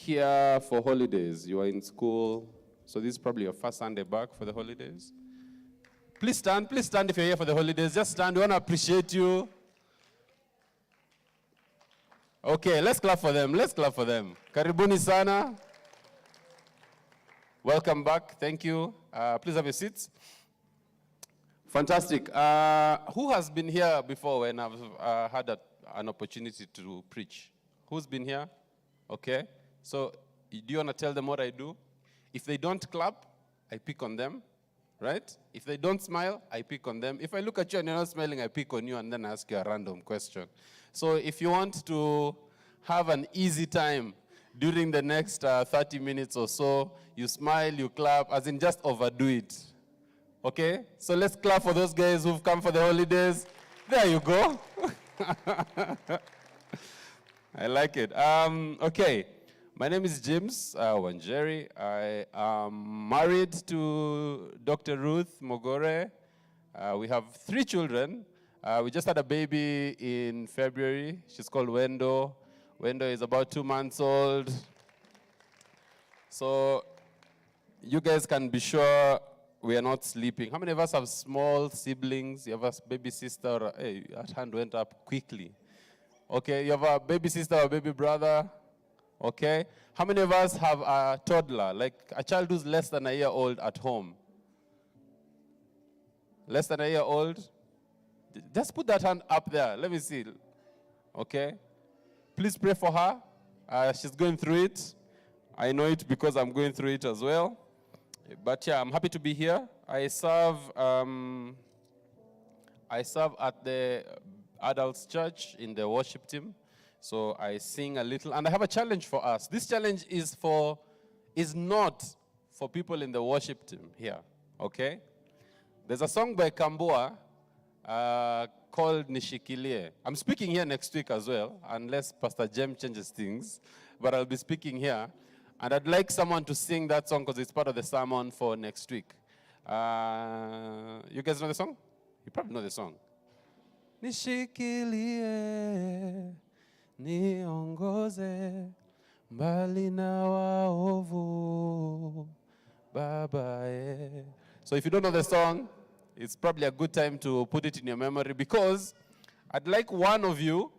here for holidays. You are in school, so this is probably your first Sunday back for the holidays. Please stand if you're here for the holidays. Just stand, we want to appreciate you. Okay, let's clap for them, Karibuni sana. Welcome back, thank you. Please have your seats. Fantastic. Who has been here before when I've had an opportunity to preach? Who's been here? Okay. So, do you want to tell them what I do? If they don't clap, I pick on them, right? If they don't smile, I pick on them. If I look at you and you're not smiling, I pick on you and then ask you a random question. So, if you want to have an easy time during the next 30 minutes or so, you smile, you clap, as in just overdo it. Okay? So let's clap for those guys who've come for the holidays. There you go. I like it. Okay. My name is James Wanjeri. I am married to Dr. Ruth Mogore. We have 3 children. We just had a baby in February. She's called Wendo. Wendo is about 2 months old. So you guys can be sure we are not sleeping. How many of us have small siblings? You have a baby sister? Hey, that hand went up quickly. Okay, you have a baby sister or baby brother? Okay. How many of us have a toddler, like a child who's less than a year old at home? Less than a year old? Just put that hand up there. Let me see. Okay. Please pray for her. She's going through it. I know it because I'm going through it as well. But yeah, I'm happy to be here. I serve at the adults church in the worship team. So I sing a little, and I have a challenge for us. This challenge is not for people in the worship team here, okay? There's a song by Kambua called Nishikilie. I'm speaking here next week as well, unless Pastor Jem changes things, but I'll be speaking here. And I'd like someone to sing that song because it's part of the sermon for next week. You guys know the song? You probably know the song. Nishikilie, niongoze, mbali na waovu, babae. So if you don't know the song, it's probably a good time to put it in your memory because I'd like one of you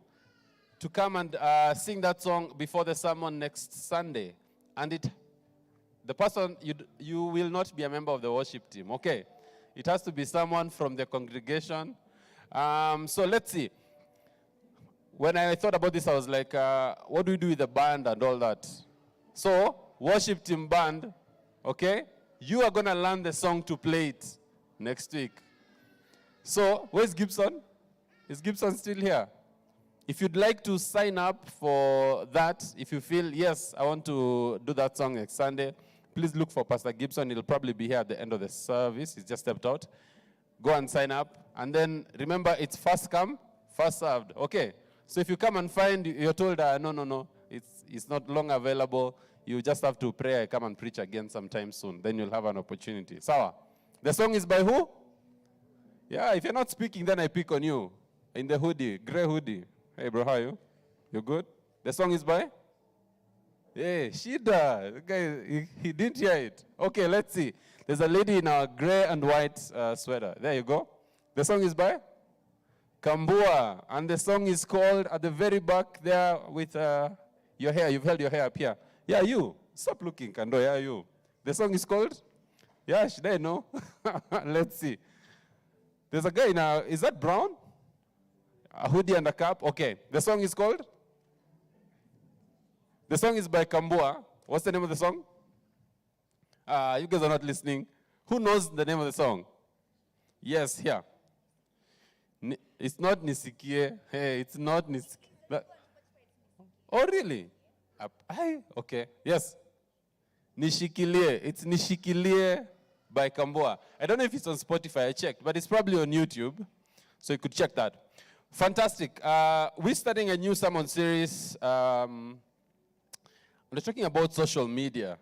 to come and sing that song before the sermon next Sunday. And the person, you will not be a member of the worship team, okay? It has to be someone from the congregation. So let's see. When I thought about this, I was like, what do we do with the band and all that? So, worship team band, okay? You are going to learn the song to play it next week. So, where's Gibson? Is Gibson still here? If you'd like to sign up for that, if you feel, yes, I want to do that song next Sunday, please look for Pastor Gibson. He'll probably be here at the end of the service. He's just stepped out. Go and sign up. And then remember, it's first come, first served. Okay. So if you come and find, you're told, no, it's not long available. You just have to pray. I come and preach again sometime soon. Then you'll have an opportunity. Sawa. The song is by who? Yeah, if you're not speaking, then I pick on you. In the hoodie, gray hoodie. Hey, bro, how are you? You good? The song is by? Hey, Shida. Okay, he didn't hear it. Okay, let's see. There's a lady in a gray and white sweater. There you go. The song is by? Kambua. And the song is called, at the very back there with your hair. You've held your hair up here. Yeah, you. Stop looking, Kando. Yeah, you. The song is called? Yeah, should I know? Let's see. There's a guy now. Is that brown? A hoodie and a cap. Okay. The song is called? The song is by Kambua. What's the name of the song? You guys are not listening. Who knows the name of the song? Yes, here. It's not Nisikie. Hey, it's not Nisikie. Oh, really? Okay. Yes. Nishikilie. It's Nishikilie by Kambua. I don't know if it's on Spotify. I checked, but it's probably on YouTube. So you could check that. Fantastic. We're starting a new sermon series. We're talking about social media.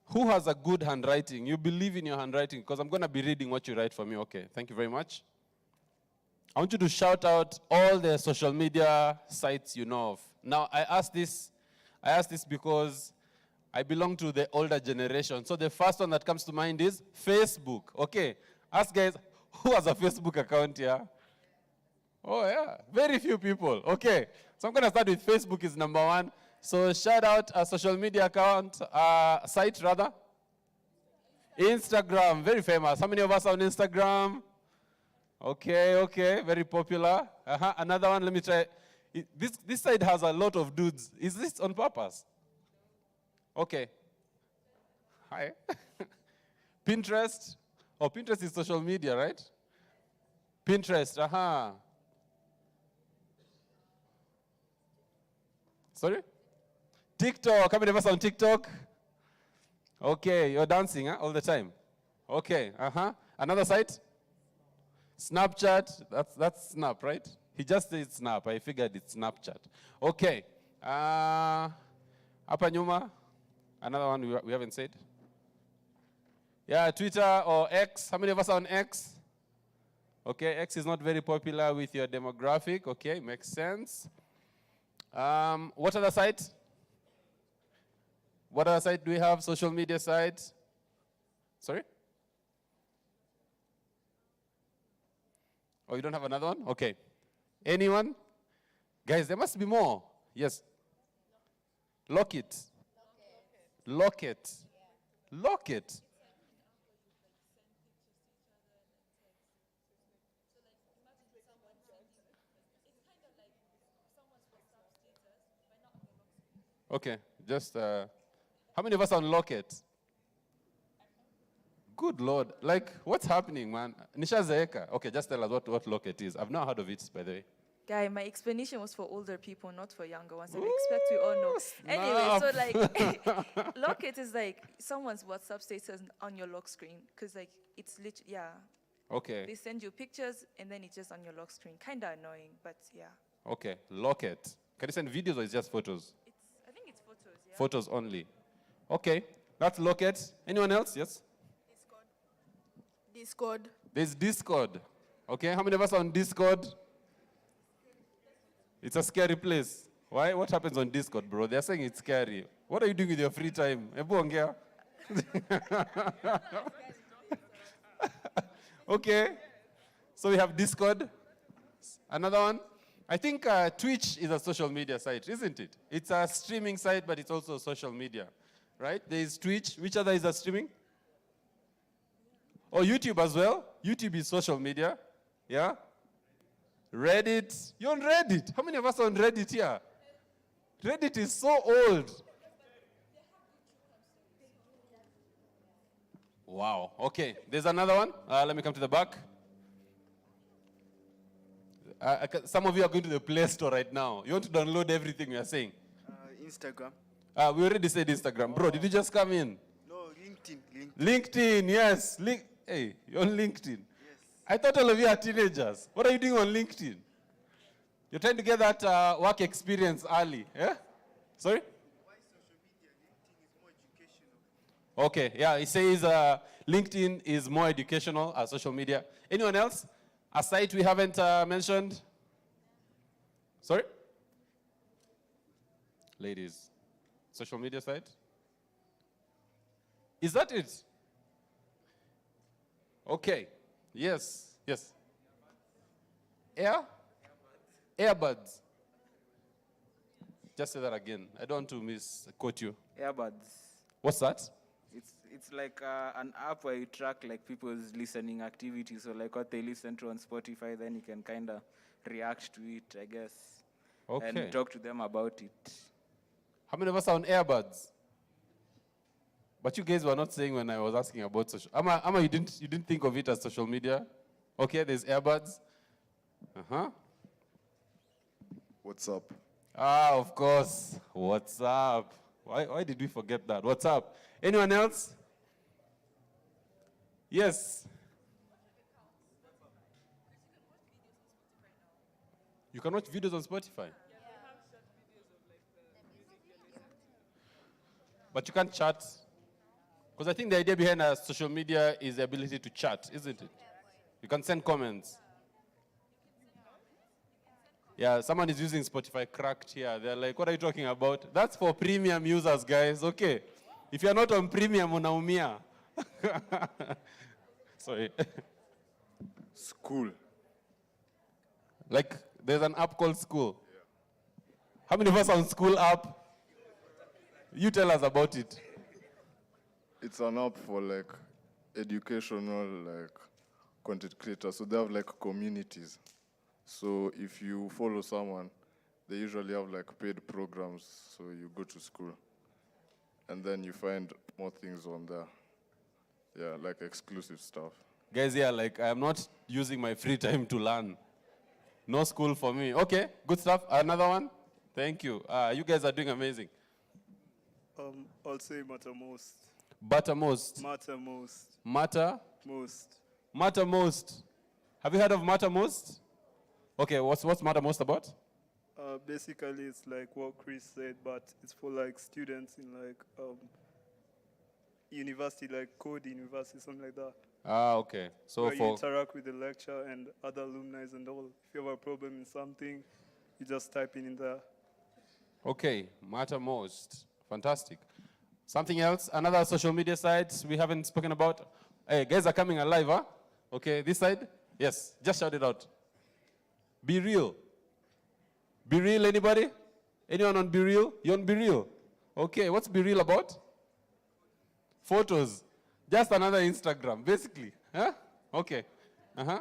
Who has a good handwriting? You believe in your handwriting because I'm going to be reading what you write for me. Okay, thank you very much. I want you to shout out all the social media sites you know of. Now, I asked this because I belong to the older generation. So the first one that comes to mind is Facebook. Okay. Ask guys, who has a Facebook account here? Oh, yeah. Very few people. Okay. So I'm going to start with Facebook is number one. So shout out a social media account, site rather. Instagram, very famous. How many of us are on Instagram? Okay, okay. Very popular. Another one, let me try. This side has a lot of dudes. Is this on purpose? Okay. Hi. Pinterest. Oh, Pinterest is social media, right? Pinterest, Sorry? TikTok. How many of us on TikTok? Okay, you're dancing all the time. Okay, Another site? Snapchat. That's Snap, right? He just said Snap. I figured it's Snapchat. Okay. Hapa nyuma. Another one we haven't said. Yeah, Twitter or X. How many of us are on X? Okay, X is not very popular with your demographic. Okay, makes sense. What other site? What other site do we have? Social media sites? Sorry? Oh, you don't have another one? Okay. Anyone? Guys, there must be more. Yes. Lock it. Lock it. Lock it. Okay, just, how many of us unlock it? Good Lord. Like, what's happening, man? Nisha Zaeka. Okay, just tell us what Locket is. I've not heard of it, by the way. Guy, my explanation was for older people, not for younger ones. I expect we all know. Anyway, so like, Locket is like someone's WhatsApp status on your lock screen. Because like, it's literally, yeah. Okay. They send you pictures and then it's just on your lock screen. Kind of annoying, but yeah. Okay, Locket. Can you send videos or it's just photos? I think it's photos, yeah. Photos only. Okay, that's Locket. Anyone else? Yes? Discord. There's Discord. Okay, how many of us are on Discord? It's a scary place. Why? What happens on Discord, bro? They're saying it's scary. What are you doing with your free time? Ebu ongea. Okay, so we have Discord. Another one. I think Twitch is a social media site, isn't it? It's a streaming site, but it's also social media, right? There is Twitch. Which other is a streaming? Oh, YouTube as well. YouTube is social media. Yeah? Reddit. You're on Reddit. How many of us are on Reddit here? Reddit is so old. Wow. Okay. There's another one. Let me come to the back. Some of you are going to the Play Store right now. You want to download everything we are saying? Instagram. We already said Instagram. Bro, did you just come in? No, LinkedIn. LinkedIn, yes. Hey, you're on LinkedIn. Yes. I thought all of you are teenagers. What are you doing on LinkedIn? You're trying to get that work experience early, yeah? Sorry? Why social media? LinkedIn is more educational. Okay, yeah, it says LinkedIn is more educational as social media. Anyone else? A site we haven't mentioned? Sorry? Ladies, social media site? Is that it? Okay, yes, yes. Earbuds. Just say that again. I don't want to misquote you. Earbuds. What's that? It's like an app where you track like people's listening activities, so like what they listen to on Spotify, then you can kind of react to it, I guess, Okay. and talk to them about it. How many of us are on earbuds? But you guys were not saying when I was asking about social. Ama, you didn't think of it as social media? Okay, there's earbuds. What's up? Of course. What's up? Why did we forget that? What's up? Anyone else? Yes. You can watch videos on Spotify. But you can't chat. Because I think the idea behind social media is the ability to chat, isn't it? You can send comments. Yeah, someone is using Spotify cracked here. They're like, what are you talking about? That's for premium users, guys. Okay. If you're not on premium, unaumia. Sorry. School. Like, there's an app called School. How many of us are on School app? You tell us about it. It's an app for like educational like content creators. So they have like communities. So if you follow someone, they usually have like paid programs. So you go to school and then you find more things on there. Yeah, like exclusive stuff. Guys, yeah, like, I'm not using my free time to learn. No school for me. Okay, good stuff. Another one? Thank you. You guys are doing amazing. I'll say matter most. Butter most. Matter most. Matter? Most. Matter most. Have you heard of Matter most? Okay, what's Matter most about? Basically, it's like what Chris said, but it's for like students in like university, like code university, something like that. Okay. So Where you for interact with the lecturer and other alumni and all. If you have a problem in something, you just type in there. okay, Matter most. Fantastic. Something else? Another social media site we haven't spoken about? Hey, guys are coming alive, huh? Okay, this side? Yes, just shout it out. Be real. Be real, anybody? Anyone on Be Real? You on Be Real? Okay, what's Be Real about? Photos. Just another Instagram, basically. Huh? Okay. Uh-huh.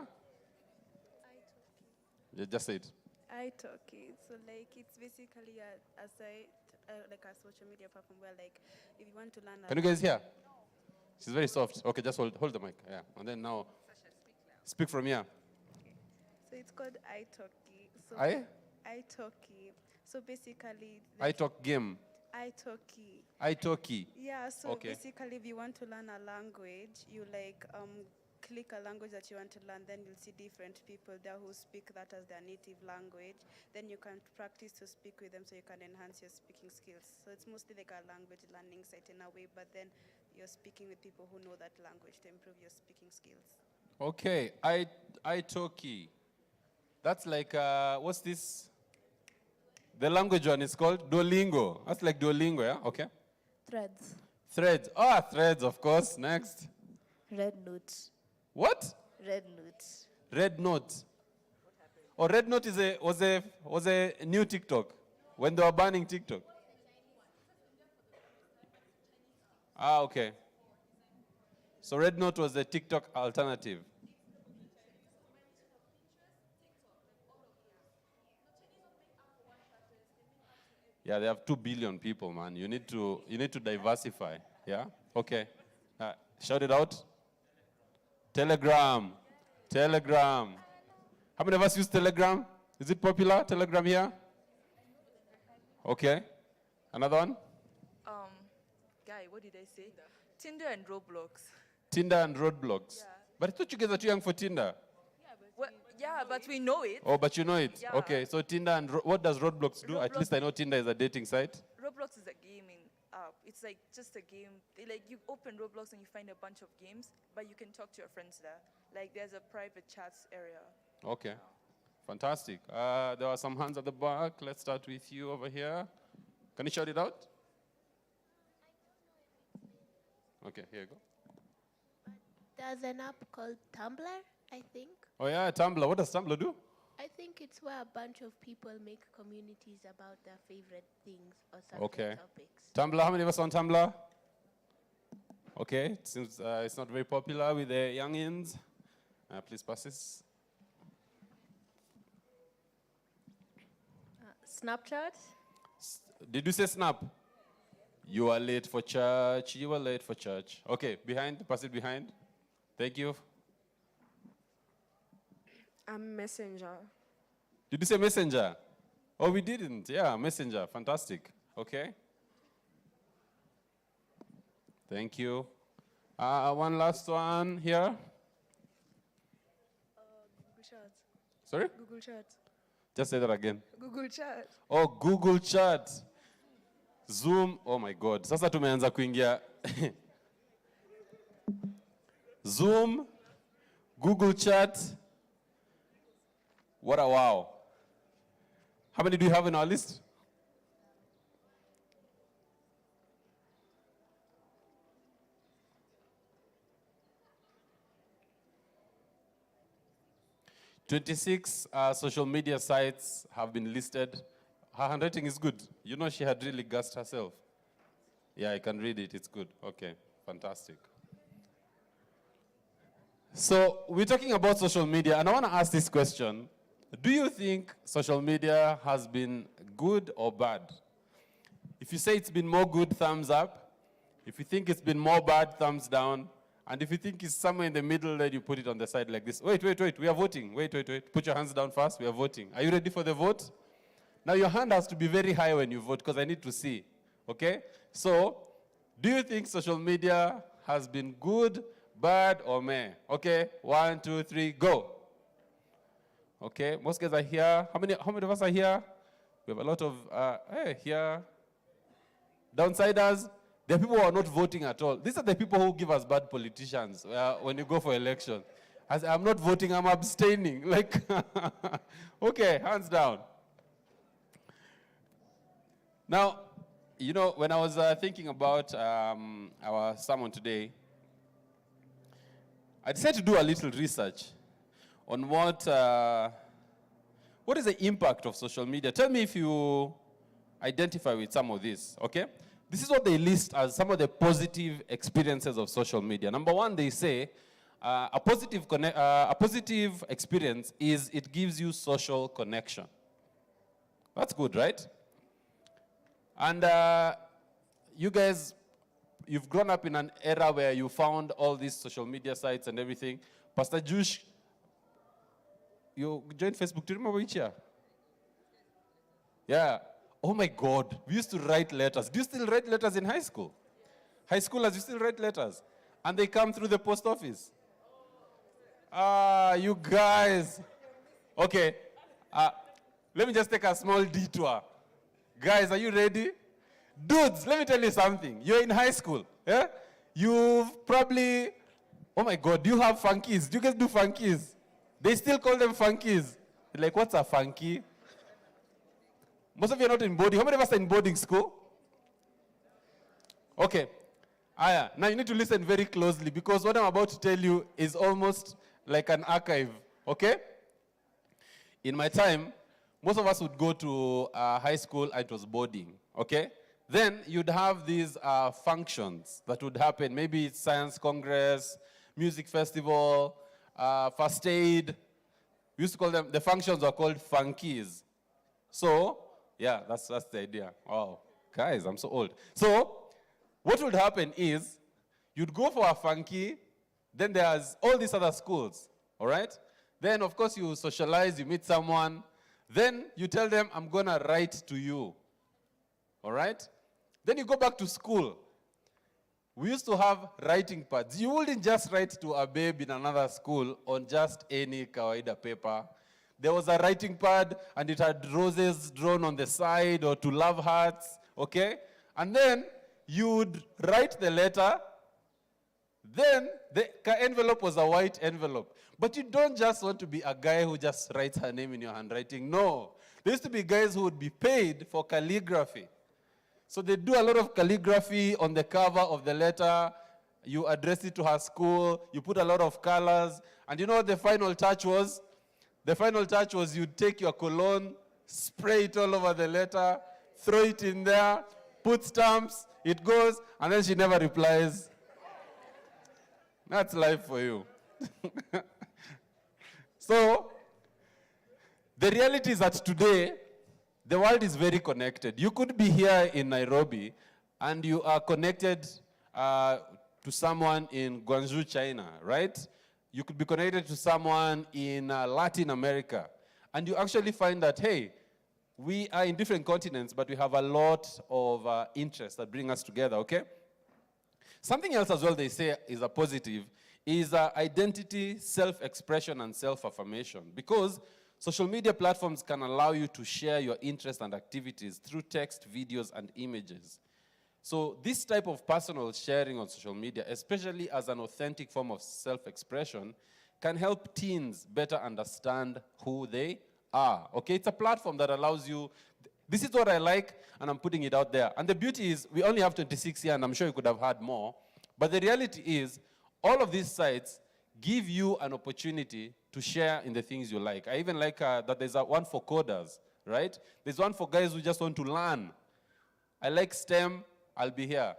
Yeah, just say it. iTalki. So like it's basically a site, like a social media platform where like if you want to learn. Can you guys hear? She's very soft. Okay, just hold the mic. Yeah. And then now, speak from here. So it's called iTalki. So I? iTalki. So basically. I talk game. iTalki. I talkie. Yeah. So Okay. basically, if you want to learn a language, you like click a language that you want to learn. Then you'll see different people there who speak that as their native language. Then you can practice to speak with them, so you can enhance your speaking skills. So it's mostly like a language learning site in a way, but then you're speaking with people who know that language to improve your speaking skills. Okay, italki. That's like, what's this? The language one is called Duolingo. That's like Duolingo, yeah? Okay. Threads. Threads. Threads, of course. Next. Red Note. What? Red Note. Red Note. Oh, Red Note was a new TikTok when they were banning TikTok. Okay. So Red Note was the TikTok alternative. Yeah, they have 2 billion people, man. You need to diversify. Yeah? Okay. Shout it out. Telegram. Telegram. How many of us use Telegram? Is it popular, Telegram here? Okay. Another one? Guy, what did I say? Tinder and Roblox. Tinder and Roadblocks. Yeah. But I thought you guys are too young for Tinder. Well, yeah, but we know it. Oh, but you know it. Yeah. Okay, so Tinder and what does Roadblocks do? At Roblox- least I know Tinder is a dating site. Roblox is a gaming app. It's like just a game. Like you open Roblox and you find a bunch of games, but you can talk to your friends there. Like there's a private chats area. Okay. Fantastic. There are some hands at the back. Let's start with you over here. Can you shout it out? Okay, here you go. There's an app called Tumblr, I think. Oh yeah, Tumblr. What does Tumblr do? I think it's where a bunch of people make communities about their favorite things or subject Okay. topics. Tumblr, how many of us on Tumblr? Okay, it seems it's not very popular with the youngins. Please pass this. Snapchat? Did you say Snap? You are late for church. You are late for church. Okay, behind. Pass it behind. Thank you. Messenger. Did you say Messenger? Oh, we didn't. Yeah, Messenger. Fantastic. Okay. Thank you. One last one here. Google Chat. Sorry? Google Chat. Just say that again. Google Chat. Oh, Google Chat. Zoom. Oh my God. Sasa tumeanza kuingia. Zoom, Google Chat. What a wow. How many do you have in our list? 26 social media sites have been listed. Her handwriting is good. You know she had really gassed herself. Yeah, I can read it. It's good. Okay, fantastic. So we're talking about social media, and I want to ask this question. Do you think social media has been good or bad? If you say it's been more good, thumbs up. If you think it's been more bad, thumbs down. And if you think it's somewhere in the middle, then you put it on the side like this. Wait, we are voting. Wait. Put your hands down first, we are voting. Are you ready for the vote? Now your hand has to be very high when you vote because I need to see, okay? So, do you think social media has been good, bad, or meh? Okay, 1, 2, 3, go. Okay, most guys are here. How many of us are here? We have a lot of, here. Downsiders, there are people who are not voting at all. These are the people who give us bad politicians when you go for election. As I'm not voting, I'm abstaining. Like, okay, hands down. Now, you know, when I was thinking about our sermon today, I decided to do a little research on what is the impact of social media. Tell me if you identify with some of this, okay? This is what they list as some of the positive experiences of social media. Number one, they say a positive experience is it gives you social connection. That's good, right? And you guys, you've grown up in an era where you found all these social media sites and everything. Pastor Jush, you joined Facebook. Do you remember which year? Yeah. Oh my God. We used to write letters. Do you still write letters in high school? High schoolers, you still write letters? And they come through the post office? You guys. Okay. Let me just take a small detour. Guys, are you ready? Dudes, let me tell you something. You're in high school. Yeah? You've probably, oh my God, do you have funkies? Do you guys do funkies? They still call them funkies. Like, what's a funky? Most of you are not in boarding. How many of us are in boarding school? Okay. Now you need to listen very closely because what I'm about to tell you is almost like an archive. Okay? In my time, most of us would go to high school and it was boarding, okay? Then you'd have these functions that would happen. Maybe it's science congress, music festival, first aid. We used to call them, the functions were called funkies. So, yeah, that's the idea. Wow, guys, I'm so old. So, what would happen is, you'd go for a funky, then there's all these other schools, all right? Then, of course, you socialize, you meet someone, then you tell them, I'm going to write to you. All right? Then you go back to school. We used to have writing pads. You wouldn't just write to a babe in another school on just any kawaida paper. There was a writing pad, and it had roses drawn on the side or to love hearts, okay? And then you would write the letter. Then the envelope was a white envelope. But you don't just want to be a guy who just writes her name in your handwriting. No. There used to be guys who would be paid for calligraphy. So they do a lot of calligraphy on the cover of the letter. You address it to her school. You put a lot of colors. And you know what the final touch was? The final touch was you'd take your cologne, spray it all over the letter, throw it in there, put stamps, it goes, and then she never replies. That's life for you. So, the reality is that today, the world is very connected. You could be here in Nairobi, and you are connected to someone in Guangzhou, China, right? You could be connected to someone in Latin America. And you actually find that, hey, we are in different continents, but we have a lot of interests that bring us together, okay? Something else as well they say is a positive is identity, self-expression, and self-affirmation. Because social media platforms can allow you to share your interests and activities through text, videos, and images. So this type of personal sharing on social media, especially as an authentic form of self-expression, can help teens better understand who they are. Okay, it's a platform that allows you, this is what I like, and I'm putting it out there. And the beauty is, we only have 26 here, and I'm sure you could have had more. But the reality is, all of these sites give you an opportunity to share in the things you like. I even like that there's one for coders, right? There's one for guys who just want to learn. I like STEM, I'll be here.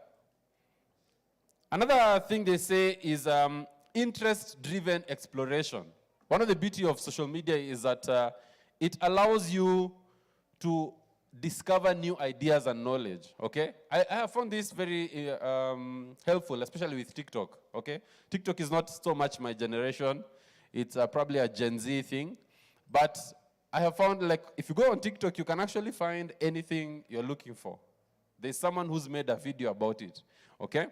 Another thing they say is interest-driven exploration. One of the beauty of social media is that it allows you to discover new ideas and knowledge, okay? I have found this very helpful, especially with TikTok, okay? TikTok is not so much my generation. It's probably a Gen Z thing. But I have found, like, if you go on TikTok, you can actually find anything you're looking for. There's someone who's made a video about it, okay?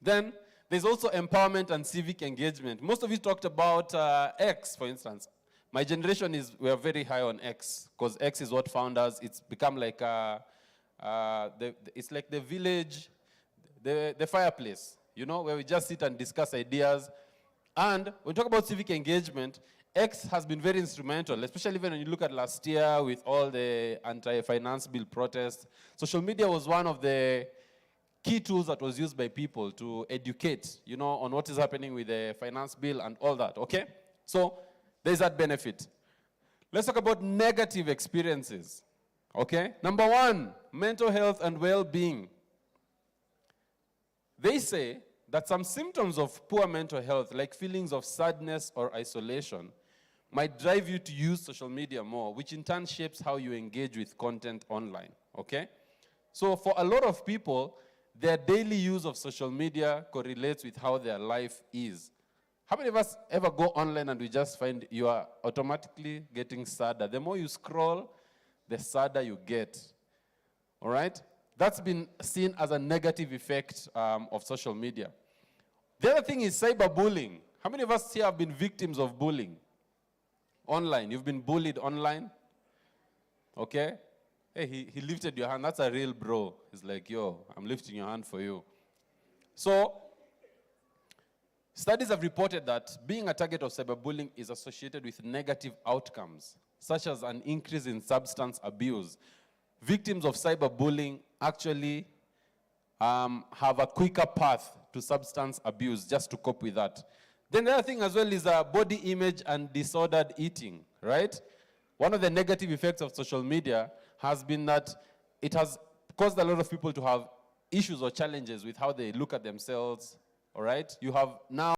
Then there's also empowerment and civic engagement. Most of you talked about X, for instance. My generation we are very high on X, because X is what found us. It's become like it's like the village, the fireplace, you know, where we just sit and discuss ideas. And when we talk about civic engagement, X has been very instrumental, especially when you look at last year with all the anti-finance bill protests. Social media was one of the key tools that was used by people to educate, you know, on what is happening with the finance bill and all that, okay? So there's that benefit. Let's talk about negative experiences, okay? Number one, mental health and well-being. They say that some symptoms of poor mental health, like feelings of sadness or isolation, might drive you to use social media more, which in turn shapes how you engage with content online, okay? So for a lot of people, their daily use of social media correlates with how their life is. How many of us ever go online and we just find you are automatically getting sadder? The more you scroll, the sadder you get, all right? That's been seen as a negative effect of social media. The other thing is cyberbullying. How many of us here have been victims of bullying? Online, you've been bullied online? Okay? Hey, he lifted your hand. That's a real bro. He's like, yo, I'm lifting your hand for you. So, studies have reported that being a target of cyberbullying is associated with negative outcomes, such as an increase in substance abuse. Victims of cyberbullying actually have a quicker path to substance abuse just to cope with that. Then the other thing as well is body image and disordered eating, right? One of the negative effects of social media has been that it has caused a lot of people to have issues or challenges with how they look at themselves, all right? You have now